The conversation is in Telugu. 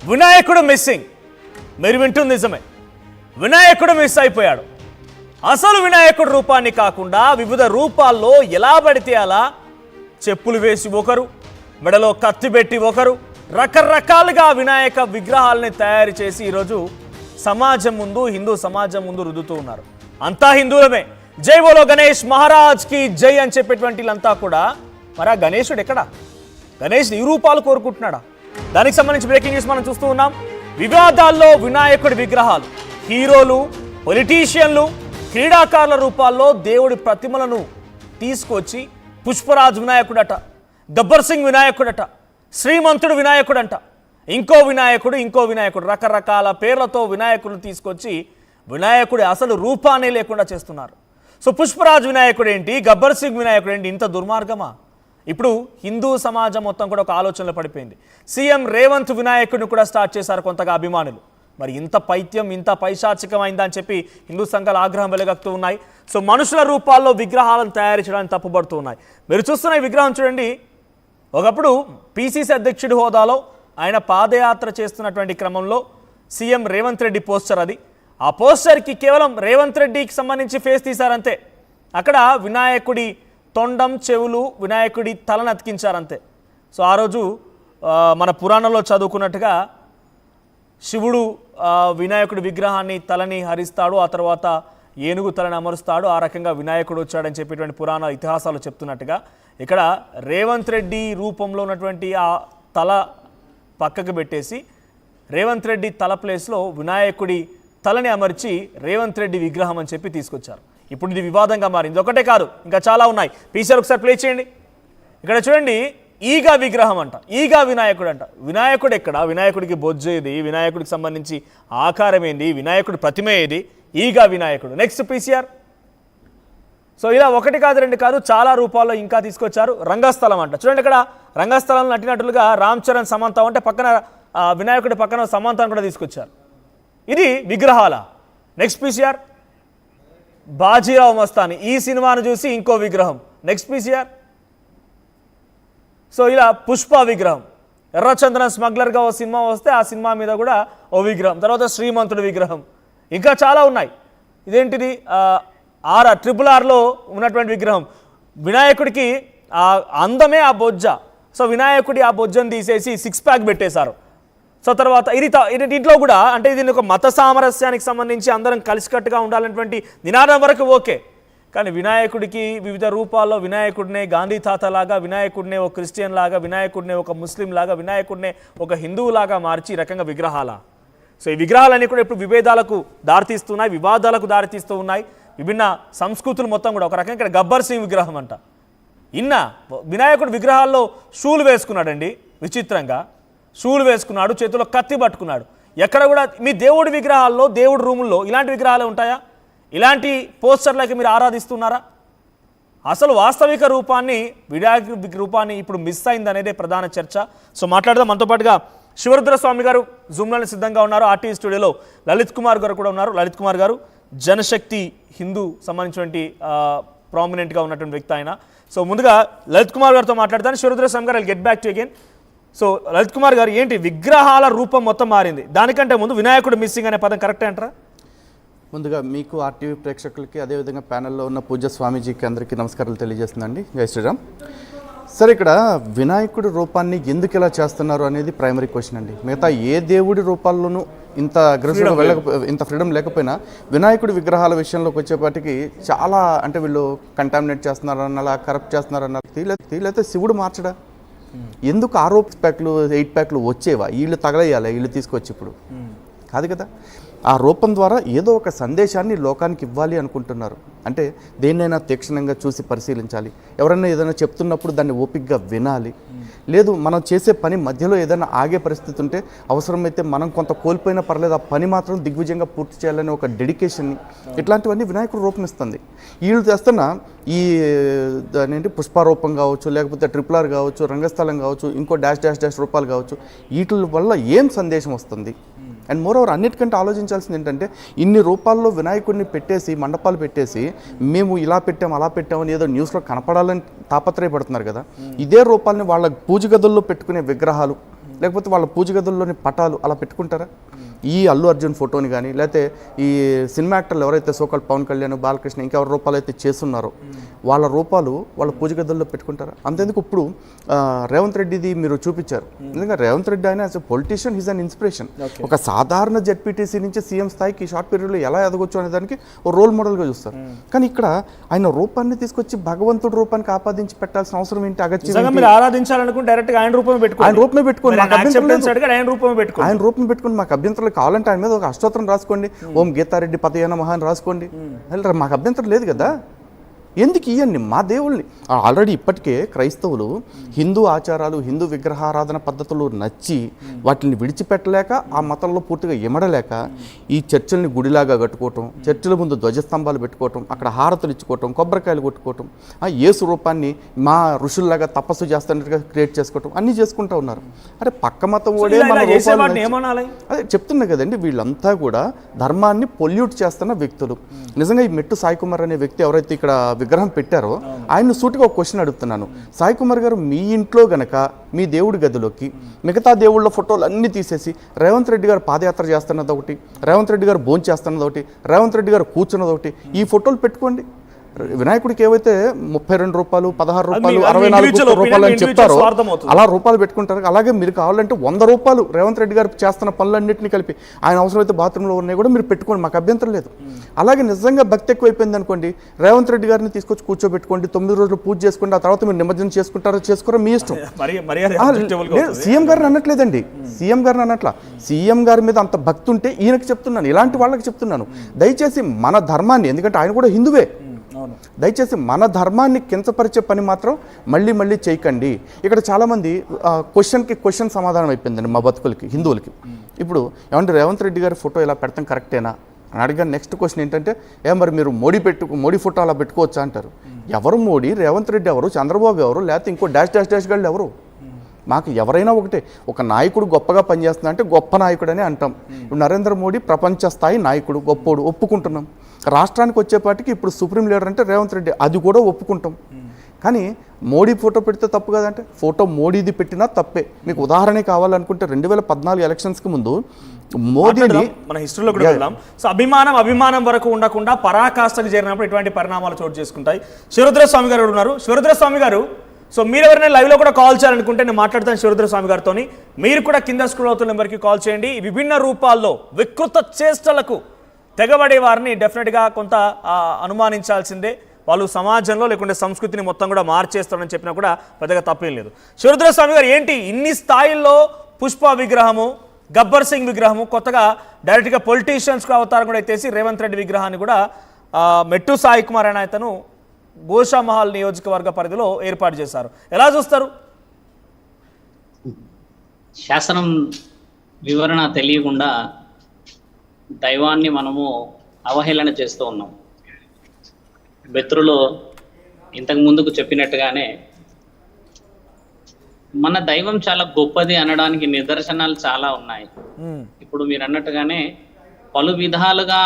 వినాయకుడు మిస్సింగ్. మీరు వింటుంది నిజమే, వినాయకుడు మిస్ అయిపోయాడు. అసలు వినాయకుడు రూపాన్ని కాకుండా వివిధ రూపాల్లో ఎలా పడితే అలా చెప్పులు వేసి ఒకరు, మెడలో కత్తి పెట్టి ఒకరు, రకరకాలుగా వినాయక విగ్రహాలని తయారు చేసి ఈరోజు సమాజం ముందు, హిందూ సమాజం ముందు రుద్దుతూ ఉన్నారు. అంతా హిందువులమే. జై బోలో గణేష్ మహారాజ్ కి జై అని చెప్పేటువంటి వీళ్ళంతా కూడా మరి ఆ గణేశుడు ఎక్కడా? గణేష్ ఈ రూపాలు కోరుకుంటున్నాడా? దానికి సంబంధించి బ్రేకింగ్ న్యూస్ మనం చూస్తూ ఉన్నాం. వివాదాల్లో వినాయకుడి విగ్రహాలు, హీరోలు, పొలిటీషియన్లు, క్రీడాకారుల రూపాల్లో దేవుడి ప్రతిమలను తీసుకొచ్చి పుష్పరాజ్ వినాయకుడట, గబ్బర్ సింగ్ వినాయకుడట, శ్రీమంతుడు వినాయకుడంట, ఇంకో వినాయకుడు రకరకాల పేర్లతో వినాయకుడిని తీసుకొచ్చి వినాయకుడి అసలు రూపానే లేకుండా చేస్తున్నారు. సో పుష్పరాజ్ వినాయకుడు ఏంటి, గబ్బర్ సింగ్ వినాయకుడు ఏంటి? ఇంత దుర్మార్గమా? ఇప్పుడు హిందూ సమాజం మొత్తం కూడా ఒక ఆలోచనలో పడిపోయింది. సీఎం రేవంత్ వినాయకుడిని కూడా స్టార్ట్ చేశారు కొంతగా అభిమానులు. మరి ఇంత పైత్యం, ఇంత పైశాచికమైందా అని చెప్పి హిందూ సంఘాల ఆగ్రహం వెలుగక్తూ ఉన్నాయి. సో మనుషుల రూపాల్లో విగ్రహాలను తయారు చేయడానికి తప్పుపడుతూ ఉన్నాయి. మీరు చూస్తున్న ఈ విగ్రహం చూడండి, ఒకప్పుడు పిసిసి అధ్యక్షుడి హోదాలో ఆయన పాదయాత్ర చేస్తున్నటువంటి క్రమంలో సీఎం రేవంత్ రెడ్డి పోస్టర్ అది. ఆ పోస్టర్కి కేవలం రేవంత్ రెడ్డికి సంబంధించి ఫేస్ తీశారంతే. అక్కడ వినాయకుడి తొండం, చెవులు, వినాయకుడి తలను అతికించారంతే. సో ఆ రోజు మన పురాణంలో చదువుకున్నట్టుగా శివుడు వినాయకుడి విగ్రహాన్ని తలని హరిస్తాడు, ఆ తర్వాత ఏనుగు తలని అమరుస్తాడు, ఆ రకంగా వినాయకుడు వచ్చాడని చెప్పేటువంటి పురాణ ఇతిహాసాలు చెప్తున్నట్టుగా ఇక్కడ రేవంత్ రెడ్డి రూపంలో ఉన్నటువంటి ఆ తల పక్కకు పెట్టేసి రేవంత్ రెడ్డి తల ప్లేస్లో వినాయకుడి తలని అమర్చి రేవంత్ రెడ్డి విగ్రహం అని చెప్పి తీసుకొచ్చారు. ఇప్పుడు ఇది వివాదంగా మారింది. ఒకటే కాదు, ఇంకా చాలా ఉన్నాయి. పీసీఆర్ ఒకసారి ప్లే చేయండి. ఇక్కడ చూడండి, ఈగా విగ్రహం అంట, ఈగా వినాయకుడు అంట. వినాయకుడు ఎక్కడ? వినాయకుడికి బొజ్జు ఏది? వినాయకుడికి సంబంధించి ఆకారం ఏంది? వినాయకుడి ప్రతిమ ఏది? ఈగా వినాయకుడు. Next PCR. సో ఇలా ఒకటి కాదు, రెండు కాదు, చాలా రూపాల్లో ఇంకా తీసుకొచ్చారు. రంగస్థలం అంట. చూడండి, ఇక్కడ రంగస్థలం నటినట్లుగా రామ్ చరణ్, సమంత అంటే పక్కన వినాయకుడి పక్కన సమంతను కూడా తీసుకొచ్చారు. ఇది విగ్రహాల. Next PCR. బాజీరావు మస్తాని, ఈ సినిమాను చూసి ఇంకో విగ్రహం. Next PCR. సో ఇలా పుష్ప విగ్రహం. ఎర్రచందనం స్మగ్లర్గా ఓ సినిమా వస్తే ఆ సినిమా మీద కూడా ఓ విగ్రహం. తర్వాత శ్రీమంతుడి విగ్రహం. ఇంకా చాలా ఉన్నాయి. ఇదేంటిది? RRRలో ఉన్నటువంటి విగ్రహం. వినాయకుడికి ఆ అందమే ఆ బొజ్జ. సో వినాయకుడి ఆ బొజ్జను తీసేసి 6 ప్యాక్ పెట్టేశారు. సో తర్వాత ఇది దీంట్లో కూడా అంటే ఇది ఒక మత సామరస్యానికి సంబంధించి అందరం కలిసికట్టుగా ఉండాలనేటువంటి నినాదం వరకు ఓకే. కానీ వినాయకుడికి వివిధ రూపాల్లో వినాయకుడినే గాంధీ తాతలాగా, వినాయకుడినే ఒక క్రిస్టియన్ లాగా, వినాయకుడినే ఒక ముస్లిం లాగా, వినాయకుడినే ఒక హిందువులాగా మార్చి ఈ రకంగా విగ్రహాల. సో ఈ విగ్రహాలన్నీ కూడా ఇప్పుడు విభేదాలకు దారితీస్తున్నాయి, వివాదాలకు దారితీస్తూ ఉన్నాయి. విభిన్న సంస్కృతులు మొత్తం కూడా ఒక రకంగా ఇక్కడ గబ్బర్ సింగ్ విగ్రహం అంట. వినాయకుడు విగ్రహాల్లో షూలు వేసుకున్నాడండి, విచిత్రంగా షూలు వేసుకున్నాడు, చేతిలో కత్తి పట్టుకున్నాడు. ఎక్కడ కూడా మీ దేవుడి విగ్రహాల్లో, దేవుడి రూముల్లో ఇలాంటి విగ్రహాలే ఉంటాయా? ఇలాంటి పోస్టర్లకి మీరు ఆరాధిస్తున్నారా? అసలు వాస్తవిక రూపాన్ని, వినాయకుడి రూపాన్ని ఇప్పుడు మిస్ అయింది అనేదే ప్రధాన చర్చ. సో మాట్లాడదాం. మనతో పాటుగా శివరుద్ర స్వామి గారు జూమ్లోనే సిద్ధంగా ఉన్నారు. ఆర్టీవీ స్టూడియోలో లలిత్ కుమార్ గారు కూడా ఉన్నారు. లలిత్ కుమార్ గారు జనశక్తి హిందూ సంబంధించినటువంటి ప్రామినెంట్గా ఉన్నటువంటి వ్యక్తి ఆయన. సో ముందుగా లలిత్ కుమార్ గారితో మాట్లాడతాను. శివరుద్ర స్వామి గారు, I get back to again. So Lalit Kumar గారు, ఏంటి విగ్రహాల రూపం మొత్తం మారింది, దానికంటే ముందు వినాయకుడు మిస్సింగ్ అనే పదం కరెక్టే అంటారా? ముందుగా మీకు ఆర్టీవీ ప్రేక్షకులకి, అదేవిధంగా ప్యానెల్లో ఉన్న పూజ్య స్వామీజీకి అందరికీ నమస్కారాలు తెలియజేస్తుందండి. జై శ్రీరామ్. సార్, ఇక్కడ వినాయకుడి రూపాన్ని ఎందుకు ఇలా చేస్తున్నారు అనేది ప్రైమరీ క్వశ్చన్ అండి. మిగతా ఏ దేవుడి రూపాల్లోనూ ఇంత అగ్రెసివ్గా ఇంత ఫ్రీడమ్ లేకపోయినా వినాయకుడి విగ్రహాల విషయంలోకి వచ్చేపాటికి చాలా అంటే వీళ్ళు కంటామినేట్ చేస్తున్నారు అన్నా, కరప్ట్ చేస్తున్నారు అన్నా, లేకపోతే శివుడు మార్చడా? ఎందుకు 6 ప్యాక్లు 8 ప్యాక్లు వచ్చేవా? వీళ్ళు తగలయ్యాలి, వీళ్ళు తీసుకొచ్చి ఇప్పుడు కాదు కదా. ఆ రూపం ద్వారా ఏదో ఒక సందేశాన్ని లోకానికి ఇవ్వాలి అనుకుంటున్నారు. అంటే దేన్నైనా తీక్షణంగా చూసి పరిశీలించాలి. ఎవరైనా ఏదైనా చెప్తున్నప్పుడు దాన్ని ఓపికగా వినాలి. లేదు, మనం చేసే పని మధ్యలో ఏదైనా ఆగే పరిస్థితి ఉంటే అవసరమైతే మనం కొంత కోల్పోయినా పర్లేదు, ఆ పని మాత్రం దిగ్విజయంగా పూర్తి చేయాలనే ఒక డెడికేషన్ని, ఇట్లాంటివన్నీ వినాయకుడు రూపమిస్తుంది. వీళ్ళు చేస్తున్న ఈ దాని పుష్పారూపం కావచ్చు, లేకపోతే RRR కావచ్చు, రంగస్థలం కావచ్చు, ఇంకో డాష్ రూపాలు కావచ్చు, వీటి వల్ల ఏం సందేశం వస్తుంది? అండ్ మోరోవర్ అన్నిటికంటే ఆలోచించాల్సింది ఏంటంటే, ఇన్ని రూపాల్లో వినాయకుడిని పెట్టేసి, మండపాలు పెట్టేసి, మేము ఇలా పెట్టాం అలా పెట్టామని ఏదో న్యూస్లో కనపడాలని తాపత్రయపడుతున్నారు కదా. ఇదే రూపాలని వాళ్ళ పూజ గదుల్లో పెట్టుకునే విగ్రహాలు, లేకపోతే వాళ్ళ పూజ గదుల్లోని పటాలు అలా పెట్టుకుంటారా? ఈ అల్లు అర్జున్ ఫోటోని కానీ లేకపోతే ఈ సినిమా యాక్టర్లు ఎవరైతే సోకాల్ పవన్ కళ్యాణ్, బాలకృష్ణ ఇంకెవరి రూపాలు అయితే చేస్తున్నారో వాళ్ళ రూపాలు వాళ్ళ పూజ గదుల్లో పెట్టుకుంటారా? అంతేందుకు ఇప్పుడు రేవంత్ రెడ్డిది మీరు చూపించారు. నిజంగా రేవంత్ రెడ్డి ఆయన as a politician his an inspiration. ఒక సాధారణ జెడ్పీటీసీ నుంచి సీఎం స్థాయికి షార్ట్ పీరియడ్లో ఎలా ఎదగొచ్చు అనే దానికి ఒక రోల్ మోడల్గా చూస్తారు. కానీ ఇక్కడ ఆయన రూపాన్ని తీసుకొచ్చి భగవంతుడి రూపానికి ఆపాదించి పెట్టాల్సిన అవసరం ఏంటి? అగత్యం మీరు ఆరాధించాలనుకుంటే డైరెక్ట్ గా ఆయన రూపమే పెట్టుకోండి. ఆయన రూపమే పెట్టుకోండి, ఆయన రూపం పెట్టుకుని మాకు అభ్యంతరం కావాలంటే ఆయన మీద ఒక అష్టోత్తరం రాసుకోండి, ఓం గీతారెడ్డి పతయన మహాన్ రాసుకోండి, మాకు అభ్యంతరం లేదు కదా. ఎందుకు ఇవన్నీ మా దేవుళ్ళని ఆల్రెడీ ఇప్పటికే క్రైస్తవులు హిందూ ఆచారాలు, హిందూ విగ్రహారాధన పద్ధతులు నచ్చి వాటిని విడిచిపెట్టలేక, ఆ మతంలో పూర్తిగా ఇమడలేక ఈ చర్చిల్ని గుడిలాగా కట్టుకోవటం, చర్చిల ముందు ధ్వజస్తంభాలు పెట్టుకోవటం, అక్కడ హారతులు ఇచ్చుకోవటం, కొబ్బరికాయలు కొట్టుకోవటం, యేసు రూపాన్ని మా ఋషుల్లాగా తపస్సు చేస్తున్నట్టుగా క్రియేట్ చేసుకోవటం అన్నీ చేసుకుంటూ ఉన్నారు. అరే పక్క మతం ఓడే మన అదే చెప్తున్నా కదండి. వీళ్ళంతా కూడా ధర్మాన్ని పొల్యూట్ చేస్తున్న వ్యక్తులు. నిజంగా ఈ మెట్టు సాయి కుమార్ అనే వ్యక్తి ఎవరైతే ఇక్కడ విగ్రహం పెట్టారో ఆయన సూటిగా ఒక క్వశ్చన్ అడుగుతున్నాను. సాయి కుమార్ గారు మీ ఇంట్లో గనక మీ దేవుడి గదిలోకి మిగతా దేవుళ్ళ ఫోటోలు అన్నీ తీసేసి రేవంత్ రెడ్డి గారు పాదయాత్ర చేస్తున్నది ఒకటి, రేవంత్ రెడ్డి గారు భోజనం చేస్తున్నది ఒకటి, రేవంత్ రెడ్డి గారు కూర్చున్నది ఒకటి, ఈ ఫోటోలు పెట్టుకోండి. వినాయకుడికి ఏవైతే 32 రూపాయలు, 16 రూపాయలు, 64 రూపాయలు అని చెప్తారో అలా రూపాయలు పెట్టుకుంటారు. అలాగే మీరు కావాలంటే 100 రూపాయలు రేవంత్ రెడ్డి గారు చేస్తున్న పనులన్నింటినీ కలిపి ఆయన అవసరమైతే బాత్రూంలో ఉన్నాయి కూడా మీరు పెట్టుకోండి, మాకు అభ్యంతరం లేదు. అలాగే నిజంగా భక్తి ఎక్కువైపోయింది అనుకోండి, రేవంత్ రెడ్డి గారిని తీసుకొచ్చి కూర్చోబెట్టుకోండి, 9 రోజులు పూజ చేసుకోండి, ఆ తర్వాత మీరు నిమజ్జనం చేసుకుంటారో చేసుకోరో మీ ఇష్టం. సీఎం గారిని అనట్లేదండి, సీఎం గారిని అనట్లా. సీఎం గారి మీద అంత భక్తి ఉంటే ఈయనకి చెప్తున్నాను, ఇలాంటి వాళ్ళకి చెప్తున్నాను, దయచేసి మన ధర్మాన్ని, ఎందుకంటే ఆయన కూడా హిందువే, దయచేసి మన ధర్మాన్ని కించపరిచే పని మాత్రం మళ్ళీ మళ్ళీ చేయకండి. ఇక్కడ చాలామంది క్వశ్చన్ సమాధానం అయిపోయిందండి మా బతుకులకి, హిందువులకి. ఇప్పుడు ఏమంటే రేవంత్ రెడ్డి గారి ఫోటో ఇలా పెడతాం కరెక్టేనా అని అడిగాను. నెక్స్ట్ క్వశ్చన్ ఏంటంటే మరి మీరు మోడీ ఫోటో అలా పెట్టుకోవచ్చా అంటారు. ఎవరు మోడీ, రేవంత్ రెడ్డి ఎవరు, చంద్రబాబు ఎవరు, లేకపోతే ఇంకో డాష్ గాళ్ళు ఎవరు? మాకు ఎవరైనా ఒకటే, ఒక నాయకుడు గొప్పగా పనిచేస్తున్నా అంటే గొప్ప నాయకుడు అని అంటాం. ఇప్పుడు నరేంద్ర మోడీ ప్రపంచ స్థాయి నాయకుడు, గొప్పోడు, ఒప్పుకుంటున్నాం. రాష్ట్రానికి వచ్చేపాటికి ఇప్పుడు సుప్రీం లీడర్ అంటే రేవంత్ రెడ్డి, అది కూడా ఒప్పుకుంటాం. కానీ మోడీ ఫోటో పెడితే తప్పు కదంటే, ఫోటో మోడీది పెట్టినా తప్పే. మీకు ఉదాహరణ కావాలనుకుంటే 2014 ఎలక్షన్స్కి ముందు మోదీని మన హిస్టరీలో కూడా వెళ్దాం. సో అభిమానం వరకు ఉండకుండా పరాకాష్ఠకు చేరినప్పుడు ఇటువంటి పరిణామాలు చోటు చేసుకుంటాయి. శివరుద్ర స్వామి గారు ఉన్నారు. శివరుద్ర స్వామి గారు, సో మీరు ఎవరైనా లైవ్లో కూడా కాల్ చేయాలనుకుంటే నేను మాట్లాడతాను శివరుద్ర స్వామి గారితో. మీరు కూడా కింద స్క్రోల్ అవుతున్న నెంబర్కి కాల్ చేయండి. విభిన్న రూపాల్లో వికృత చేష్టలకు తెగబడే వారిని డెఫినెట్గా కొంత అనుమానించాల్సిందే. వాళ్ళు సమాజంలో లేకుంటే సంస్కృతిని మొత్తం కూడా మార్చేస్తారని చెప్పినా కూడా పెద్దగా తప్పేం లేదు. శివరుద్ర స్వామి గారు, ఏంటి ఇన్ని స్థాయిల్లో పుష్ప విగ్రహము, గబ్బర్ సింగ్ విగ్రహము, కొత్తగా డైరెక్ట్గా పొలిటీషియన్స్కు అవతారం కూడా ఎత్తేసి రేవంత్ రెడ్డి విగ్రహాన్ని కూడా మెట్టు సాయి కుమార్ అనే అతను గోషామహల్ నియోజకవర్గ పరిధిలో ఏర్పాటు చేశారు. ఎలా చూస్తారు? శాసనం వివరణ తెలియకుండా దైవాన్ని మనము అవహేళన చేస్తూ ఉన్నాం. బెత్రులో ఇంతకు ముందుకు చెప్పినట్టుగానే మన దైవం చాలా గొప్పది అనడానికి నిదర్శనాలు చాలా ఉన్నాయి. ఇప్పుడు మీరు అన్నట్టుగానే పలు విధాలుగా